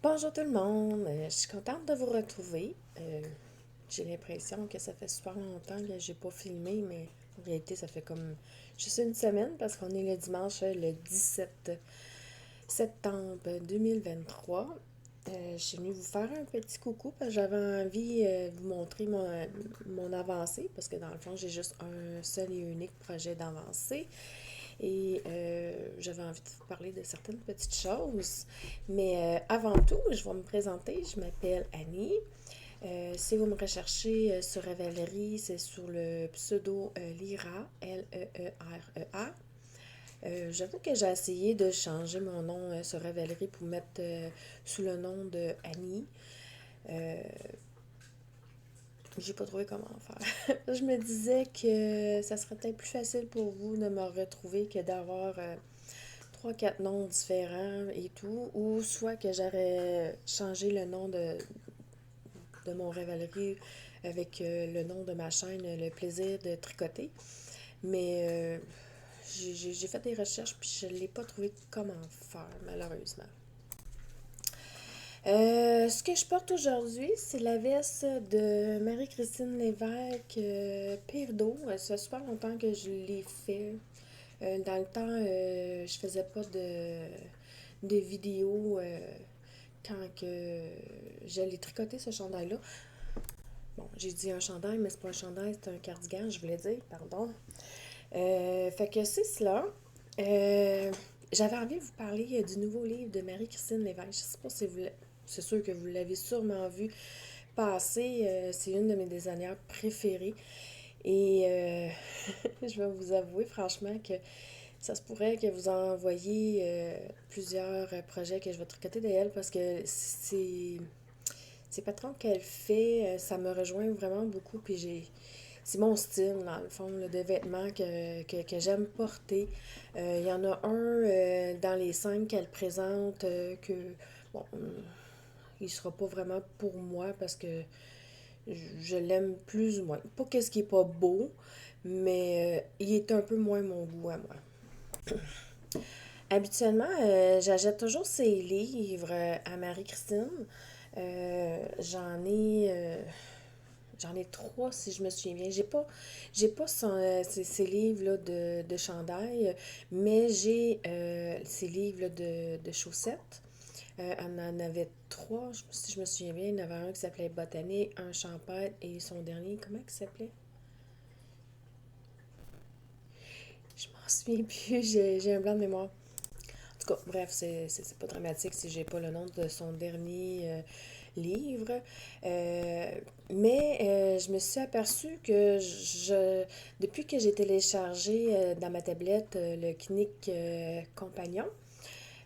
Bonjour tout le monde, je suis contente de vous retrouver. J'ai l'impression que ça fait super longtemps que j'ai pas filmé, mais en réalité ça fait comme juste une semaine parce qu'on est le dimanche le 17 septembre 2023. Je suis venue vous faire un petit coucou parce que j'avais envie de vous montrer mon avancée parce que dans le fond j'ai juste un seul et unique projet d'avancée. Et j'avais envie de vous parler de certaines petites choses. Mais avant tout, je vais me présenter. Je m'appelle Annie. Si vous me recherchez sur Ravelry, c'est sur le pseudo Lyra, L-E-E-R-E-A. J'avoue que j'ai essayé de changer mon nom sur Ravelry pour mettre sous le nom de Annie. Euh, j'ai pas trouvé comment faire. Je me disais que ça serait peut-être plus facile pour vous de me retrouver que d'avoir trois, quatre noms différents et tout, ou soit que j'aurais changé le nom de mon Ravelry avec le nom de ma chaîne, Le plaisir de tricoter. Mais j'ai fait des recherches puis je ne l'ai pas trouvé comment faire, malheureusement. Ce que je porte aujourd'hui, c'est la veste de Marie-Christine Lévesque Pire d'eau. Ça fait super longtemps que je l'ai fait. Dans le temps, je faisais pas de vidéos quand que j'allais tricoter ce chandail-là. Bon, j'ai dit un chandail, mais c'est pas un chandail, c'est un cardigan, je voulais dire, pardon. Fait que c'est cela. Euh, J'avais envie de vous parler du nouveau livre de Marie-Christine Lévesque. Je sais pas si vous c'est sûr que vous l'avez sûrement vu passer. C'est une de mes designers préférées. Et je vais vous avouer franchement que ça se pourrait que vous envoyiez plusieurs projets que je vais tricoter d'elle parce que ces patrons qu'elle fait, ça me rejoint vraiment beaucoup. Puis c'est mon style, dans le fond, là, de vêtements que j'aime porter. Il y en a un dans les cinq qu'elle présente que, bon, il sera pas vraiment pour moi parce que je l'aime plus ou moins. Pas qu'est-ce qui est pas beau, mais il est un peu moins mon goût à moi. Habituellement, j'achète toujours ses livres à Marie-Christine. J'en ai trois si je me souviens bien. J'ai pas ses livres-là de chandail, mais j'ai ses livres de chaussettes. Elle en avait trois, si je me souviens bien. Il y en avait un qui s'appelait Botanique, un champêtre et son dernier, comment il s'appelait? Je m'en souviens plus, j'ai un blanc de mémoire. En tout cas, bref, c'est pas dramatique si j'ai pas le nom de son dernier livre. Euh, mais je me suis aperçue que depuis que j'ai téléchargé dans ma tablette le Knick Compagnon,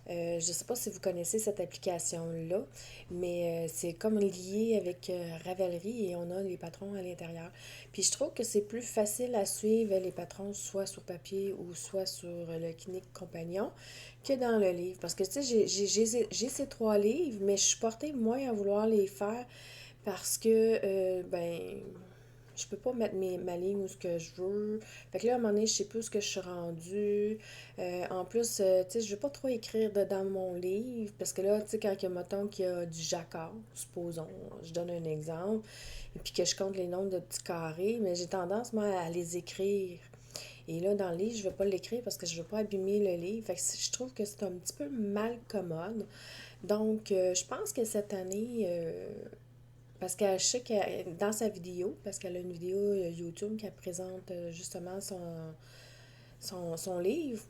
je ne sais pas si vous connaissez cette application-là, mais c'est comme lié avec Ravelry et on a les patrons à l'intérieur. Puis je trouve que c'est plus facile à suivre les patrons soit sur papier ou soit sur le Knick Compagnon que dans le livre. Parce que tu sais, j'ai ces trois livres, mais je suis portée moins à vouloir les faire parce que, ben, je peux pas mettre ma ligne où ce que je veux. Fait que là, à un moment donné, je sais plus où ce que je suis rendue. En plus, tu sais, je veux pas trop écrire dedans mon livre, parce que là, tu sais, quand il y a, mettons, qu'il y a du jacquard, supposons, je donne un exemple, et puis que je compte les nombres de petits carrés, mais j'ai tendance, moi, à les écrire. Et là, dans le livre, je veux pas l'écrire parce que je veux pas abîmer le livre. Fait que je trouve que c'est un petit peu mal commode. Donc, je pense que cette année, parce que je sais que dans sa vidéo, parce qu'elle a une vidéo YouTube qui présente justement son livre,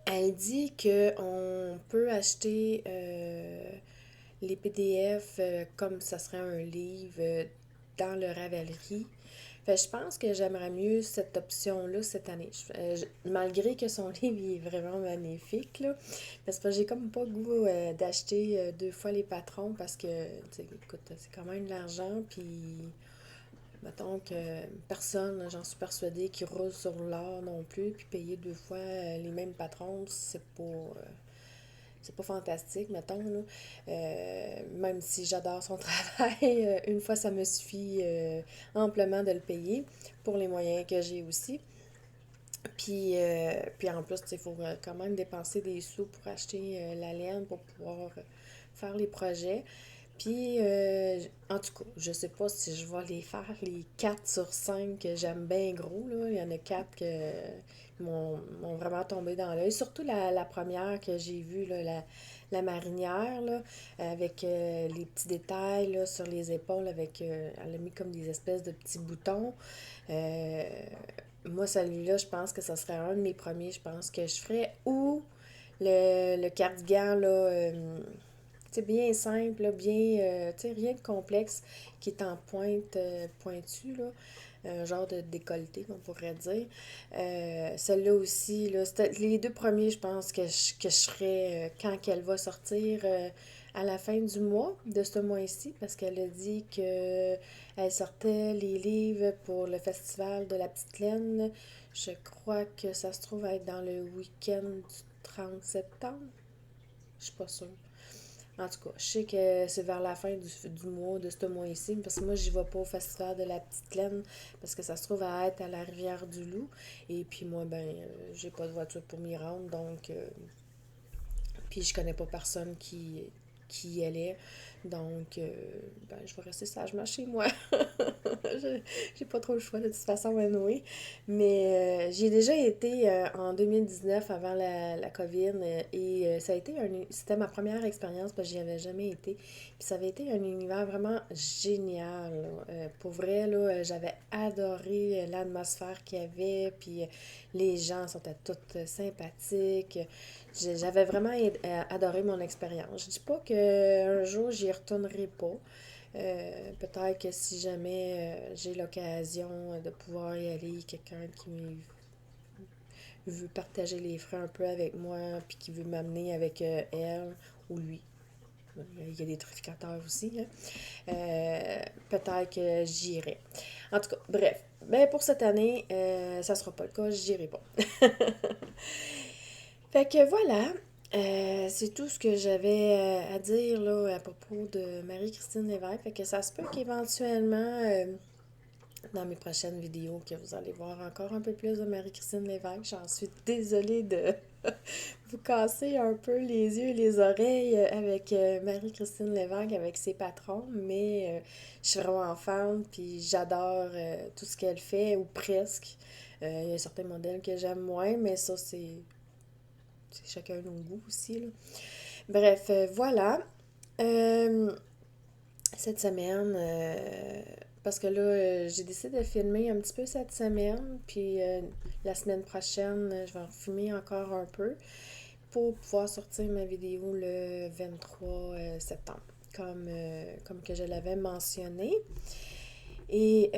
elle dit qu'on peut acheter les PDF comme ça serait un livre dans le Ravelry. Fait que je pense que j'aimerais mieux cette option-là cette année. Malgré que son livre il est vraiment magnifique, là, parce que j'ai comme pas le goût d'acheter deux fois les patrons parce que, tu sais, écoute, c'est quand même de l'argent, puis mettons que personne, j'en suis persuadée, qui roule sur l'or non plus, puis payer deux fois les mêmes patrons, c'est pas fantastique, mettons, là. Même si j'adore son travail, une fois ça me suffit amplement de le payer pour les moyens que j'ai aussi. Puis en plus, il faut quand même dépenser des sous pour acheter la laine pour pouvoir faire les projets. Puis, en tout cas, je sais pas si je vais les faire, les 4 sur 5 que j'aime bien gros, là. Il y en a 4 m'ont vraiment tombé dans l'œil. Surtout la première que j'ai vue, là, la marinière, là, avec les petits détails là, sur les épaules, elle a mis comme des espèces de petits boutons. Euh, Moi, celui-là, je pense que ça serait un de mes premiers, je pense que je ferais. Ou le cardigan, là, bien simple, là, bien, rien de complexe, qui est en pointe, pointu, là, un genre de décolleté, qu'on pourrait dire. Celle-là aussi, là, c'était les deux premiers, je pense, que je ferais quand qu'elle va sortir à la fin du mois, de ce mois-ci, parce qu'elle a dit que elle sortait les livres pour le festival de la Petite Laine. Je crois que ça se trouve être dans le week-end du 30 septembre. Je suis pas sûre. En tout cas, je sais que c'est vers la fin du mois, de ce mois-ci, parce que moi, j'y vais pas au festival de la Petite Laine, parce que ça se trouve à être à la Rivière-du-Loup. Et puis moi, j'ai pas de voiture pour m'y rendre, donc... puis je connais pas personne qui y allait, donc je vais rester sagement chez moi. Je- J'ai pas trop le choix de toute façon, anyway. Mais j'y ai déjà été en 2019 avant la COVID et ça a été c'était ma première expérience parce que j'y avais jamais été. Puis ça avait été un univers vraiment génial, là. Pour vrai, là, j'avais adoré l'atmosphère qu'il y avait, puis les gens sont tous sympathiques. J'avais vraiment adoré mon expérience. Je dis pas qu'un jour j'y retournerai pas. Peut-être que si jamais j'ai l'occasion de pouvoir y aller, quelqu'un qui veut partager les frais un peu avec moi, puis qui veut m'amener avec elle ou lui. Il y a des traficateurs aussi, hein. Peut-être que j'irai. En tout cas, bref. Mais pour cette année, ça sera pas le cas, j'irai pas. Fait que voilà, c'est tout ce que j'avais à dire là, à propos de Marie-Christine Lévesque. Fait que ça se peut qu'éventuellement, dans mes prochaines vidéos, que vous allez voir encore un peu plus de Marie-Christine Lévesque. J'en suis désolée de vous casser un peu les yeux et les oreilles avec Marie-Christine Lévesque, avec ses patrons, mais je suis vraiment fan, puis j'adore tout ce qu'elle fait, ou presque. Il y a certains modèles que j'aime moins, mais ça, c'est chacun nos goûts aussi, là. Bref, voilà. Euh, Cette semaine, parce que là, j'ai décidé de filmer un petit peu cette semaine, puis la semaine prochaine, je vais en filmer encore un peu pour pouvoir sortir ma vidéo le 23 septembre, comme que je l'avais mentionné. Et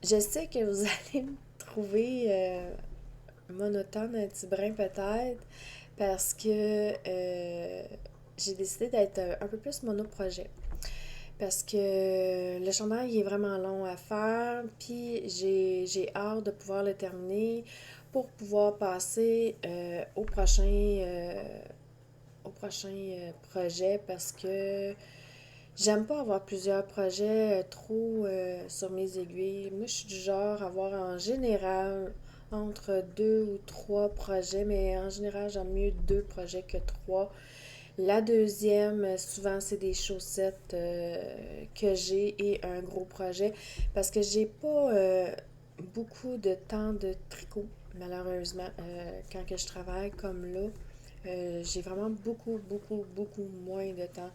je sais que vous allez me trouver monotone un petit brin peut-être, parce que j'ai décidé d'être un peu plus monoprojet. Parce que le chandail est vraiment long à faire, puis j'ai hâte de pouvoir le terminer pour pouvoir passer au prochain projet parce que j'aime pas avoir plusieurs projets trop sur mes aiguilles. Moi, je suis du genre à avoir en général entre deux ou trois projets, mais en général, j'aime mieux deux projets que trois. La deuxième, souvent, c'est des chaussettes que j'ai et un gros projet parce que j'ai pas beaucoup de temps de tricot, malheureusement, quand que je travaille comme là. J'ai vraiment beaucoup moins de temps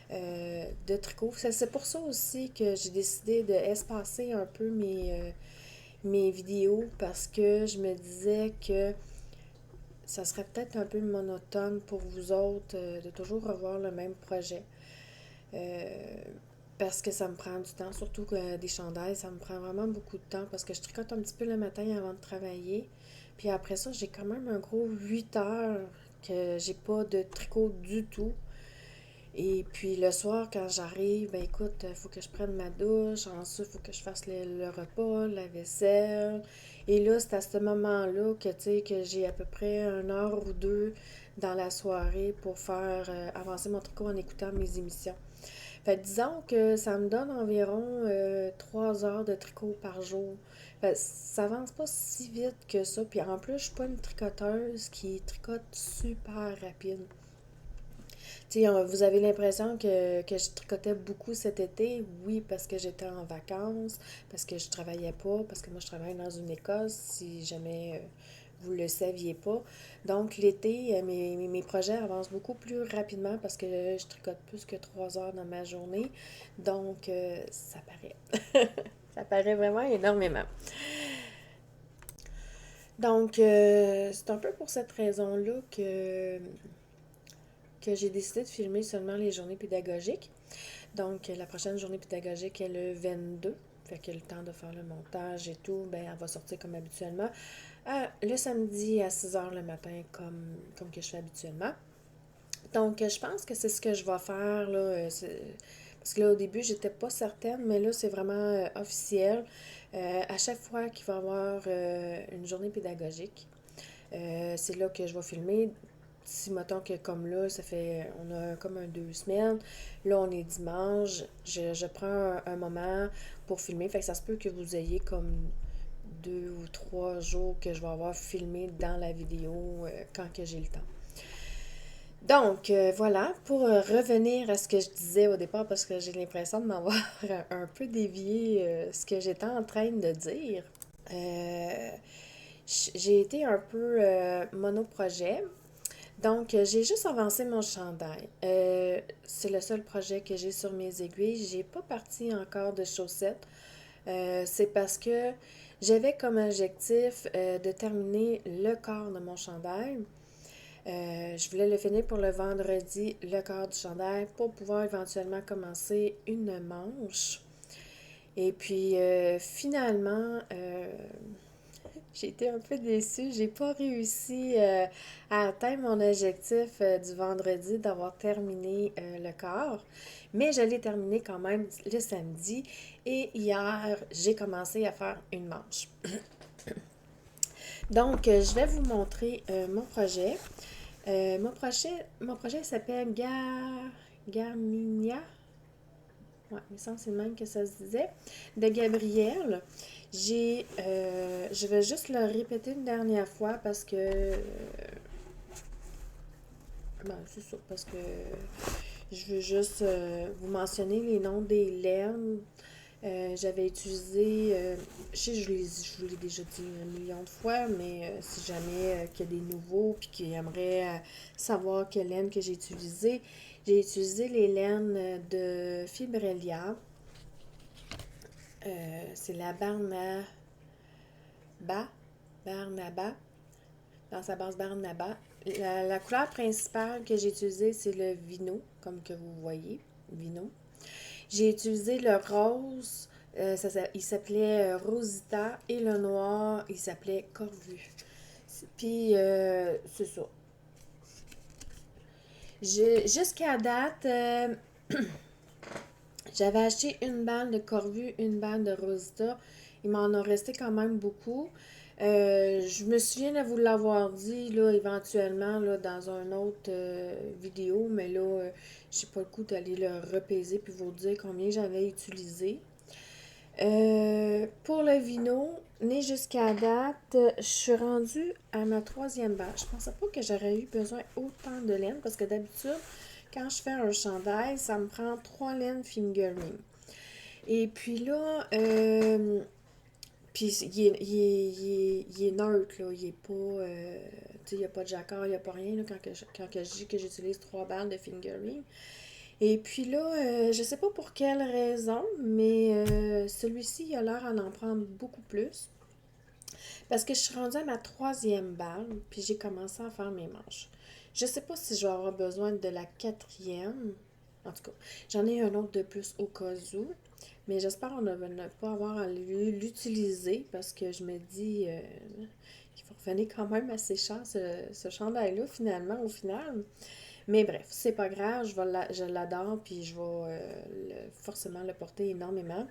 de tricot. C'est pour ça aussi que j'ai décidé de espacer un peu mes vidéos parce que je me disais que ça serait peut-être un peu monotone pour vous autres de toujours revoir le même projet. Euh, Parce que ça me prend du temps, surtout que des chandails, ça me prend vraiment beaucoup de temps parce que je tricote un petit peu le matin avant de travailler. Puis après ça, j'ai quand même un gros 8 heures que j'ai pas de tricot du tout. Et puis le soir, quand j'arrive, ben écoute, il faut que je prenne ma douche, ensuite il faut que je fasse le repas, la vaisselle. Et là, c'est à ce moment-là que, tu sais, que j'ai à peu près une heure ou deux dans la soirée pour faire avancer mon tricot en écoutant mes émissions. Fait que disons que ça me donne environ 3 heures de tricot par jour. Fait que ça avance pas si vite que ça. Puis en plus, je suis pas une tricoteuse qui tricote super rapide. Tu sais, vous avez l'impression que je tricotais beaucoup cet été? Oui, parce que j'étais en vacances, parce que je travaillais pas, parce que moi je travaille dans une école, si jamais vous le saviez pas. Donc l'été, mes projets avancent beaucoup plus rapidement parce que je tricote plus que 3 heures dans ma journée. Donc ça paraît. Ça paraît vraiment énormément. Donc c'est un peu pour cette raison-là que j'ai décidé de filmer seulement les journées pédagogiques. Donc, la prochaine journée pédagogique est le 22. Fait que le temps de faire le montage et tout, ben, elle va sortir comme habituellement. Le samedi à 6 heures le matin, comme que je fais habituellement. Donc, je pense que c'est ce que je vais faire, là. Parce que là, au début, j'étais pas certaine, mais là, c'est vraiment officiel. À chaque fois qu'il va y avoir une journée pédagogique, c'est là que je vais filmer. Si, mettons que comme là, on a comme 2 semaines, là, on est dimanche, je prends un moment pour filmer, fait que ça se peut que vous ayez comme 2 ou 3 jours que je vais avoir filmé dans la vidéo quand que j'ai le temps. Donc, voilà, pour revenir à ce que je disais au départ, parce que j'ai l'impression de m'avoir un peu dévié ce que j'étais en train de dire. Euh, j'ai été un peu monoprojet. Donc, j'ai juste avancé mon chandail. C'est le seul projet que j'ai sur mes aiguilles. J'ai pas parti encore de chaussettes. C'est parce que j'avais comme objectif de terminer le corps de mon chandail. Je voulais le finir pour le vendredi, le corps du chandail, pour pouvoir éventuellement commencer une manche. Et puis, finalement, j'ai été un peu déçue. J'ai pas réussi à atteindre mon objectif du vendredi d'avoir terminé le corps. Mais je l'ai terminé quand même le samedi. Et hier, j'ai commencé à faire une manche. Donc, je vais vous montrer mon projet. Mon projet s'appelle Garminia. Ouais, il me semble que c'est le même que ça se disait. De Gabriel. Je vais juste le répéter une dernière fois parce que, ben, c'est ça, parce que je veux juste vous mentionner les noms des laines. J'avais utilisé, je sais, je vous l'ai déjà dit un million de fois, mais si jamais qu'il y a des nouveaux puis qui aimeraient savoir quelle laine que j'ai utilisé les laines de Fibrelia. C'est la Barnaba, dans sa base Barnaba. La couleur principale que j'ai utilisée, c'est le Vino, comme que vous voyez, Vino. J'ai utilisé le rose, il s'appelait Rosita, et le noir, il s'appelait Corvu. Puis, c'est ça. Jusqu'à date, j'avais acheté une balle de Corvu, une balle de Rosita. Il m'en a resté quand même beaucoup. Je me souviens de vous l'avoir dit là, éventuellement là, dans une autre vidéo, mais là, j'ai pas le coup d'aller le repaiser puis vous dire combien j'avais utilisé. Pour le vino, né jusqu'à date, je suis rendue à ma troisième balle. Je pensais pas que j'aurais eu besoin autant de laine parce que d'habitude, quand je fais un chandail, ça me prend 3 laines fingering. Et puis là, puis il est neutre, là. Il est pas. Tu sais, il n'y a pas de jacquard, il n'y a pas rien là, quand que je dis que j'utilise 3 balles de fingering. Et puis là, je sais pas pour quelle raison, mais celui-ci, il a l'air à en prendre beaucoup plus. Parce que je suis rendue à ma troisième balle, puis j'ai commencé à faire mes manches. Je sais pas si je vais avoir besoin de la quatrième. En tout cas, j'en ai un autre de plus au cas où. Mais j'espère ne pas avoir à l'utiliser parce que je me dis qu'il faut revenir quand même assez cher ce chandail-là finalement, au final. Mais bref, c'est pas grave, je l'adore puis je vais forcément le porter énormément.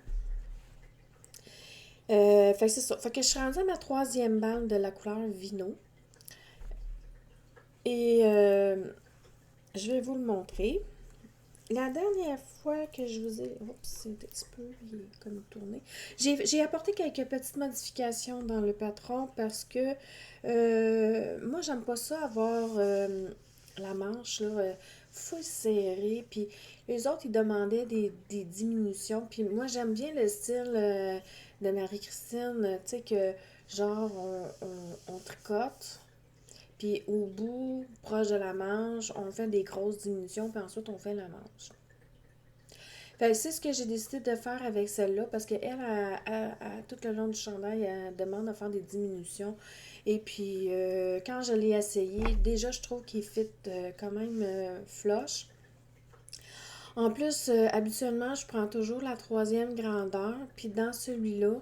Fait que c'est ça. Fait que je suis rendue à ma troisième balle de la couleur Vino. Et je vais vous le montrer. la dernière fois que je vous ai... Oups, c'est un petit peu il est comme tourné. J'ai apporté quelques petites modifications dans le patron parce que moi, j'aime pas ça avoir la manche là, full serrée. Puis les autres, ils demandaient des diminutions. Puis moi, j'aime bien le style de Marie-Christine, tu sais, que genre, on tricote. Puis au bout, proche de la manche, on fait des grosses diminutions, puis ensuite on fait la manche. Fait que c'est ce que j'ai décidé de faire avec celle-là, parce qu'elle, tout le long du chandail, elle demande de faire des diminutions. Et puis, quand je l'ai essayé, déjà, je trouve qu'il fit quand même flush. En plus, habituellement, je prends toujours la troisième grandeur, puis dans celui-là,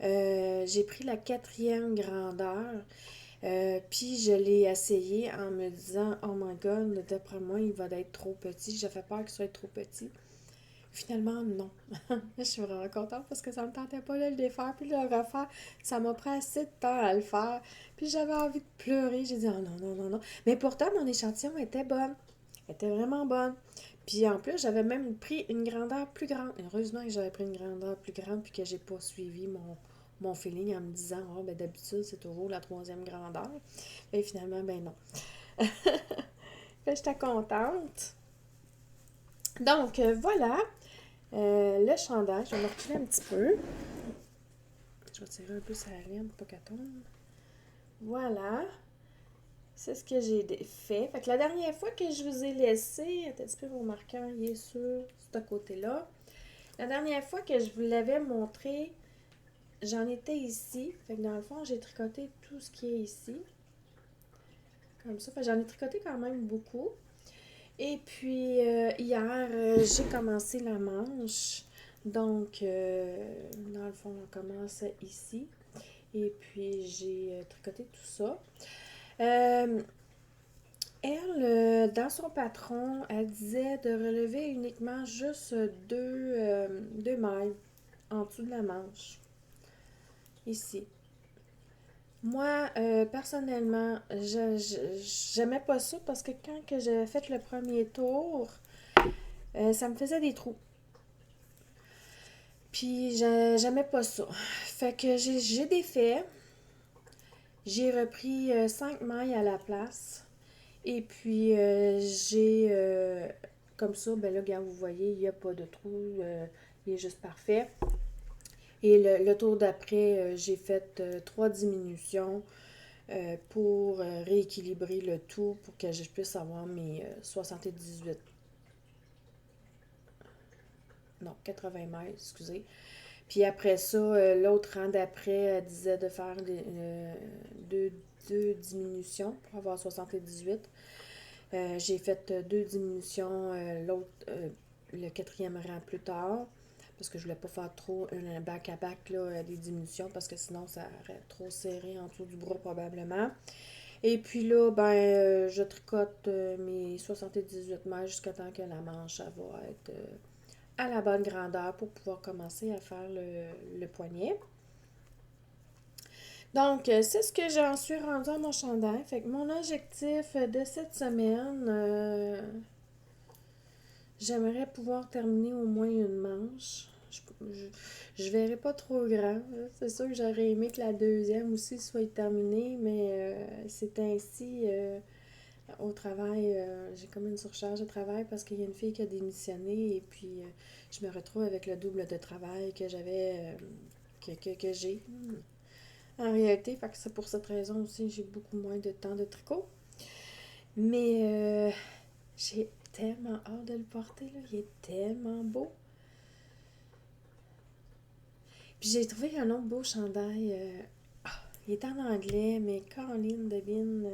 j'ai pris la quatrième grandeur. Puis je l'ai essayé en me disant, oh my god, d'après moi, il va être trop petit. J'avais peur qu'il soit trop petit. Finalement, non. Je suis vraiment contente parce que ça me tentait pas de le défaire puis de le refaire. Ça m'a pris assez de temps à le faire. Puis j'avais envie de pleurer. J'ai dit, oh non, non, non, non. Mais pourtant, mon échantillon était bonne. Elle était vraiment bonne. Puis en plus, j'avais même pris une grandeur plus grande. Heureusement que j'avais pris une grandeur plus grande puis que j'ai pas suivi mon feeling en me disant, oh, ben d'habitude, c'est toujours la troisième grandeur. Et finalement, ben non. Fait que j'étais contente. Donc, voilà. Le chandail, je vais me reculer un petit peu. Je vais tirer un peu sa laine pour pas qu'elle tombe. Voilà. C'est ce que j'ai fait. Fait que la dernière fois que je vous ai laissé, un petit peu mon marqueur, il est sur ce côté-là. La dernière fois que je vous l'avais montré, j'en étais ici. Fait que dans le fond, j'ai tricoté tout ce qui est ici. Comme ça. Fait que j'en ai tricoté quand même beaucoup. Et puis, hier, j'ai commencé la manche. Donc, dans le fond, on commence ici. Et puis, j'ai tricoté tout ça. Elle, dans son patron, elle disait de relever uniquement juste deux mailles en dessous de la manche. Ici. Moi, personnellement, j'aimais pas ça parce que quand que j'avais fait le premier tour, ça me faisait des trous. Puis, j'aimais pas ça. Fait que j'ai défait. J'ai repris 5 mailles à la place. Et puis, comme ça, ben là, regarde, vous voyez, il n'y a pas de trou. Il est juste parfait. Et le tour d'après, j'ai fait 3 diminutions pour rééquilibrer le tout pour que je puisse avoir mes 78. Non, 80 mètres, excusez. Puis après ça, l'autre rang d'après, elle disait de faire deux diminutions pour avoir 78. J'ai fait 2 diminutions, le quatrième rang plus tard, parce que je voulais pas faire trop un back-à-back, là, des diminutions, parce que sinon ça aurait trop serré en dessous du bras probablement. Et puis là, ben, je tricote mes 78 mètres jusqu'à temps que la manche elle va être à la bonne grandeur pour pouvoir commencer à faire le poignet. Donc, c'est ce que j'en suis rendue à mon chandail. Fait que mon objectif de cette semaine, j'aimerais pouvoir terminer au moins une manche. Je verrai pas trop grand. C'est sûr que j'aurais aimé que la deuxième aussi soit terminée, mais c'est ainsi. Au travail, j'ai comme une surcharge de travail parce qu'il y a une fille qui a démissionné et puis je me retrouve avec le double de travail que j'avais, que j'ai. En réalité, fait que c'est pour cette raison aussi j'ai beaucoup moins de temps de tricot. Mais j'ai tellement hâte de le porter, là. Il est tellement beau. Puis j'ai trouvé un autre beau chandail. Il est en anglais, mais Caroline Debine.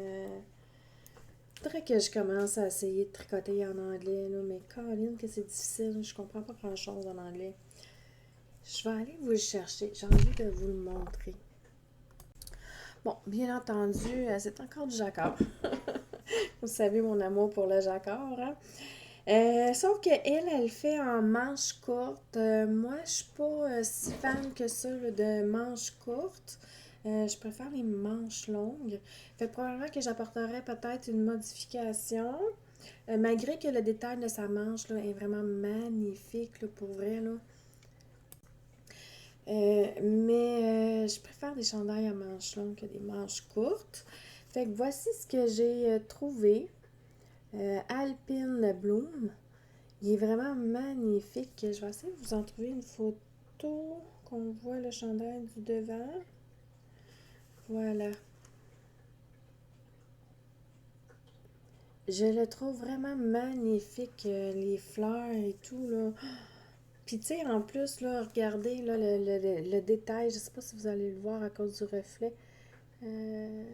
Faudrait que je commence à essayer de tricoter en anglais, là, mais Caroline, que c'est difficile. Je comprends pas grand-chose en anglais. Je vais aller vous le chercher. J'ai envie de vous le montrer. Bon, bien entendu, c'est encore du jacquard. Vous savez mon amour pour le jacquard, hein? Sauf qu'elle, elle fait en manches courtes. Moi, je suis pas si fan que ça là, de manches courtes. Je préfère les manches longues. Fait que probablement que j'apporterais peut-être une modification. Malgré que le détail de sa manche là, est vraiment magnifique là, pour vrai. Là. Mais je préfère des chandails à manches longues que des manches courtes. Fait que voici ce que j'ai trouvé. Alpine Bloom. Il est vraiment magnifique. Je vais essayer de vous en trouver une photo qu'on voit le chandail du devant. Voilà. Je le trouve vraiment magnifique, les fleurs et tout, là. Puis, tu sais, en plus, là, regardez, là, le détail. Je sais pas si vous allez le voir à cause du reflet. Euh,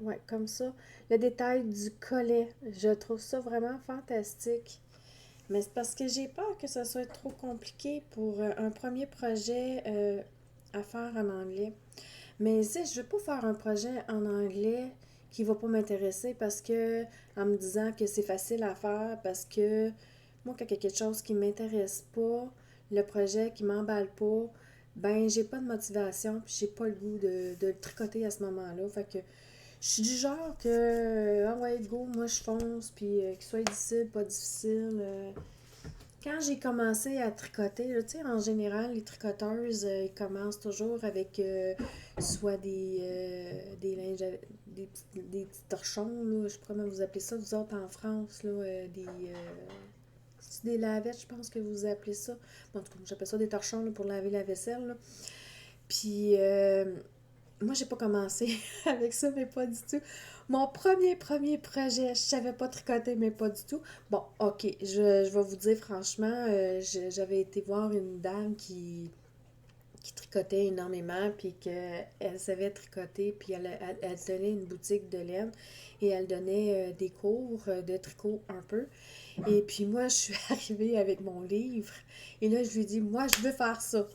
ouais, comme ça. Le détail du collet. Je trouve ça vraiment fantastique. Mais c'est parce que j'ai peur que ça soit trop compliqué pour un premier projet à faire en anglais. Mais tu sais, je ne veux pas faire un projet en anglais qui va pas m'intéresser parce que en me disant que c'est facile à faire parce que moi quand il y a quelque chose qui m'intéresse pas, le projet qui m'emballe pas, ben j'ai pas de motivation puis j'ai pas le goût de le tricoter à ce moment-là. Fait que je suis du genre que ah ouais go, moi je fonce puis qu'il soit difficile, pas difficile. Quand j'ai commencé à tricoter, là, tu sais, en général, les tricoteuses, ils commencent toujours avec soit des linges, des petits torchons, là, je sais pas comment vous appelez ça, vous autres en France, là, c'est des lavettes, je pense que vous appelez ça. Bon, en tout cas, j'appelle ça des torchons là, pour laver la vaisselle, là. Puis, moi, j'ai pas commencé avec ça, mais pas du tout. Mon premier projet, je savais pas tricoter, mais pas du tout. Bon, ok, je vais vous dire franchement, j'avais été voir une dame qui tricotait énormément, puis qu'elle savait tricoter, puis elle tenait une boutique de laine, et elle donnait des cours de tricot un peu. Et puis moi, je suis arrivée avec mon livre, et là, je lui ai dit, moi, je veux faire ça.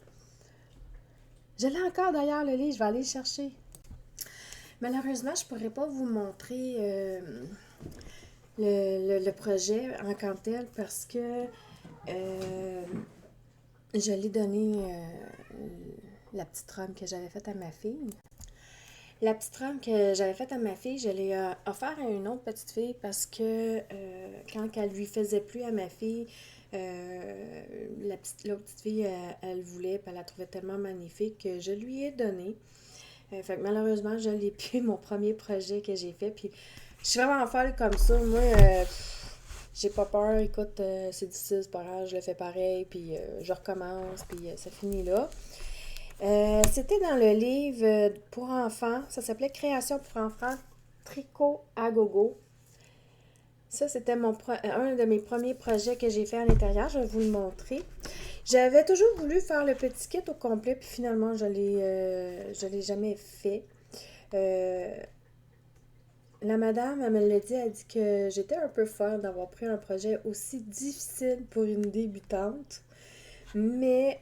Je l'ai encore d'ailleurs, le livre, je vais aller le chercher. Malheureusement, je ne pourrais pas vous montrer le projet en tant que tel parce que euh, je l'ai donné la petite robe que j'avais faite à ma fille. La petite robe que j'avais faite à ma fille, je l'ai offert à une autre petite fille parce que quand elle lui faisait plus à ma fille, l'autre petite fille, elle voulait, puis elle la trouvait tellement magnifique que je lui ai donné. Fait que malheureusement, je l'ai plus, mon premier projet que j'ai fait. Puis je suis vraiment folle comme ça. Moi, j'ai pas peur. Écoute, c'est difficile, c'est pas grave, je le fais pareil. Puis je recommence, puis ça finit là. C'était dans le livre pour enfants. Ça s'appelait Création pour enfants, Tricot à gogo. Ça, c'était un de mes premiers projets que j'ai fait à l'intérieur. Je vais vous le montrer. J'avais toujours voulu faire le petit kit au complet, puis finalement, je l'ai jamais fait. Euh, la madame, elle me l'a dit, elle dit que j'étais un peu folle d'avoir pris un projet aussi difficile pour une débutante. Mais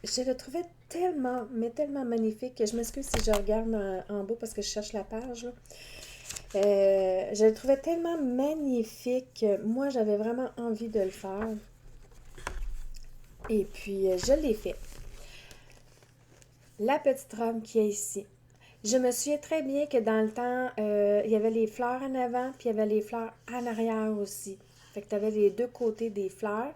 je le trouvais tellement, mais tellement magnifique que je m'excuse si je regarde en bas parce que je cherche la page. Là. Je le trouvais tellement magnifique que moi, j'avais vraiment envie de le faire. Et puis, je l'ai fait. La petite robe qui est ici. Je me souviens très bien que dans le temps, il y avait les fleurs en avant, puis il y avait les fleurs en arrière aussi. Fait que tu avais les deux côtés des fleurs.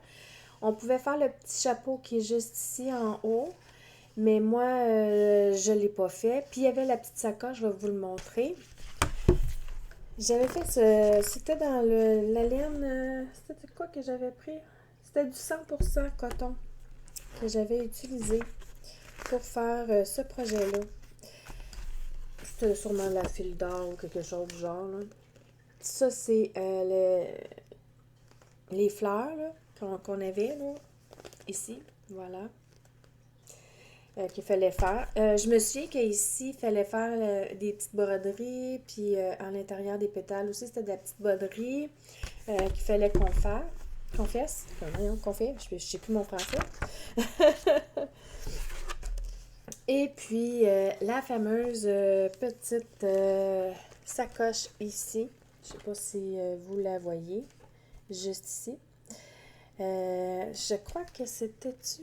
On pouvait faire le petit chapeau qui est juste ici en haut, mais moi, je ne l'ai pas fait. Puis il y avait la petite sacoche, je vais vous le montrer. J'avais fait c'était dans la laine, c'était quoi que j'avais pris? C'était du 100% coton que j'avais utilisé pour faire ce projet-là. C'était sûrement de la file d'or ou quelque chose du genre. Là. Ça, c'est les fleurs là, qu'on avait là, ici. Voilà. Qu'il fallait faire. Je me souviens qu'ici, il fallait faire des petites broderies, puis à l'intérieur des pétales aussi, c'était de la petite broderie qu'il fallait qu'on fasse. Voyons, qu'on fait. Je ne sais plus mon français. Et puis, la fameuse petite sacoche ici. Je ne sais pas si vous la voyez, juste ici. Je crois que c'était-tu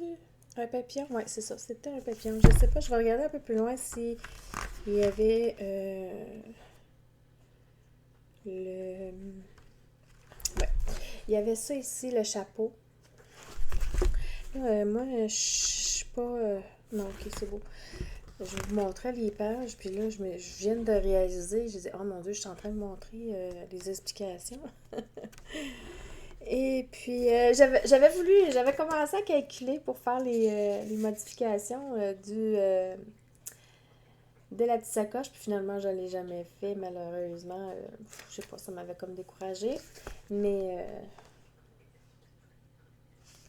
un papillon? Oui, c'est ça, c'était un papillon. Je ne sais pas, je vais regarder un peu plus loin si Il y avait le... Ouais. Il y avait ça ici, le chapeau. Moi, je suis pas... Non, ok, c'est beau. Je vous montrais les pages, puis là, je viens de réaliser, je disais, oh mon Dieu, je suis en train de montrer les explications. Et puis, j'avais commencé à calculer pour faire les modifications de la petite sacoche, puis finalement, je ne l'ai jamais fait, malheureusement. Je sais pas, ça m'avait comme découragée. Mais,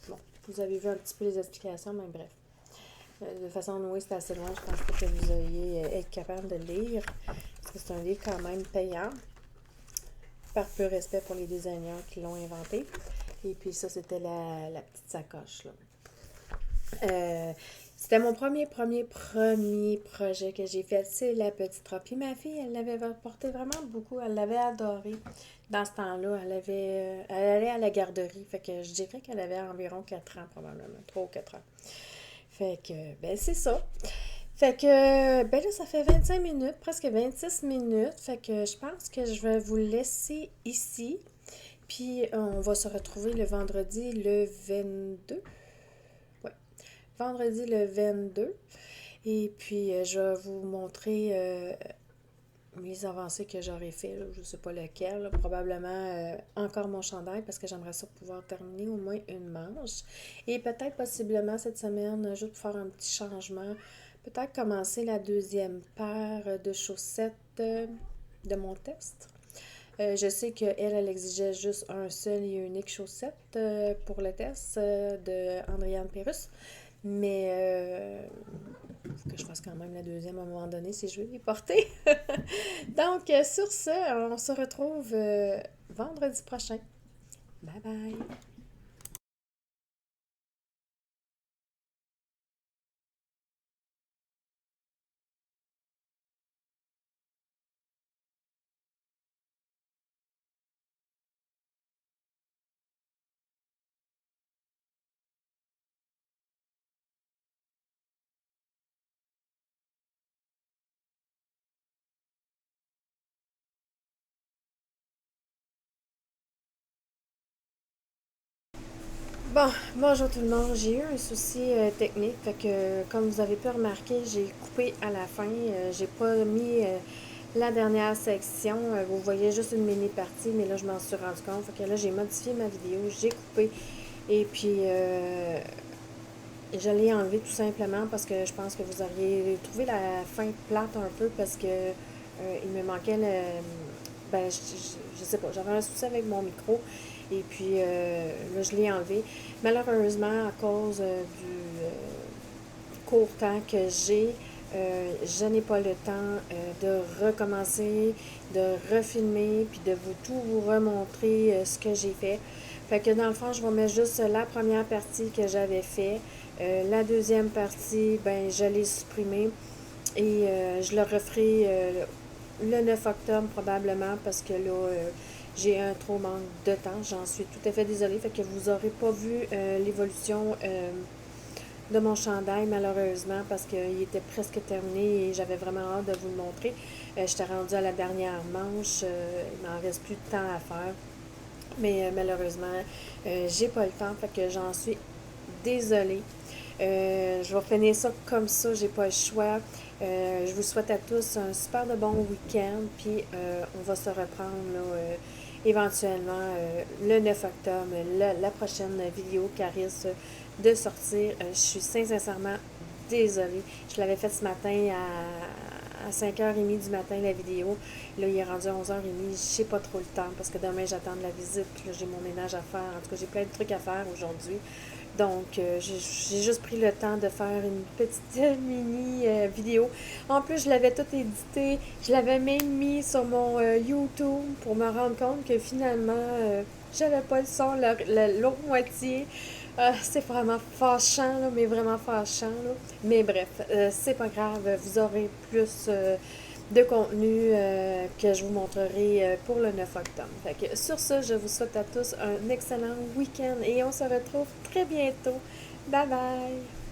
bon, vous avez vu un petit peu les explications, mais bref. De toute façon, oui, c'est assez loin. Je pense pas que vous ayez être capable de lire. Parce que c'est un livre quand même payant. Par peu respect pour les designers qui l'ont inventé. Et puis ça, c'était la petite sacoche, là. C'était mon premier projet que j'ai fait. C'est la petite robe. Puis ma fille, elle l'avait porté vraiment beaucoup. Elle l'avait adoré. Dans ce temps-là, elle allait à la garderie. Fait que je dirais qu'elle avait environ 4 ans, probablement. 3 ou 4 ans. Fait que, ben, c'est ça. Fait que, ben là, ça fait 25 minutes, presque 26 minutes. Fait que je pense que je vais vous laisser ici. Puis, on va se retrouver le vendredi le 22. Ouais, vendredi le 22. Et puis, je vais vous montrer les avancées que j'aurais fait. Là. Je ne sais pas lequel. Là. Probablement encore mon chandail parce que j'aimerais ça pouvoir terminer au moins une manche. Et peut-être possiblement cette semaine, juste pour faire un petit changement, peut-être commencer la deuxième paire de chaussettes de mon test. Je sais qu'elle exigeait juste un seul et unique chaussette pour le test de Andréane Pérusse. Mais il faut que je fasse quand même la deuxième à un moment donné si je veux les porter. Donc, sur ce, on se retrouve vendredi prochain. Bye bye! Bon, bonjour tout le monde. J'ai eu un souci technique, fait que comme vous avez pu remarquer, j'ai coupé à la fin. J'ai pas mis la dernière section. Vous voyez juste une mini partie, mais là je m'en suis rendu compte. Fait que là j'ai modifié ma vidéo, j'ai coupé et puis je l'ai enlevé tout simplement parce que je pense que vous auriez trouvé la fin plate un peu parce que il me manquait le. Ben, je sais pas, j'avais un souci avec mon micro et puis là, je l'ai enlevé. Malheureusement, à cause du court temps que j'ai, je n'ai pas le temps de recommencer, de refilmer, puis de vous tout vous remontrer ce que j'ai fait. Fait que dans le fond, je vais mettre juste la première partie que j'avais fait. La deuxième partie, ben, je l'ai supprimée et je le referai le 9 octobre probablement parce que là, j'ai un trop manque de temps. J'en suis tout à fait désolée. Fait que vous n'aurez pas vu l'évolution de mon chandail malheureusement parce qu'il était presque terminé et j'avais vraiment hâte de vous le montrer. J'étais rendue à la dernière manche. Il m'en reste plus de temps à faire. Mais malheureusement, j'ai pas le temps. Fait que j'en suis désolée. Je vais finir ça comme ça, j'ai pas le choix. Je vous souhaite à tous un super de bon week-end, puis on va se reprendre là, éventuellement le 9 octobre, la prochaine vidéo qui risque de sortir. Je suis sincèrement désolée. Je l'avais faite ce matin à 5h30 du matin, la vidéo. Là, il est rendu à 11h30. J'ai pas trop le temps parce que demain, j'attends la visite. Là, j'ai mon ménage à faire. En tout cas, j'ai plein de trucs à faire aujourd'hui. Donc, j'ai juste pris le temps de faire une petite mini vidéo. En plus, je l'avais tout édité. Je l'avais même mis sur mon YouTube pour me rendre compte que finalement, j'avais pas le son, l'autre moitié. C'est vraiment fâchant, là, mais vraiment fâchant. Là. Mais bref, c'est pas grave. Vous aurez plus de contenu que je vous montrerai pour le 9 octobre. Fait que sur ce, je vous souhaite à tous un excellent week-end et on se retrouve très bientôt. Bye bye!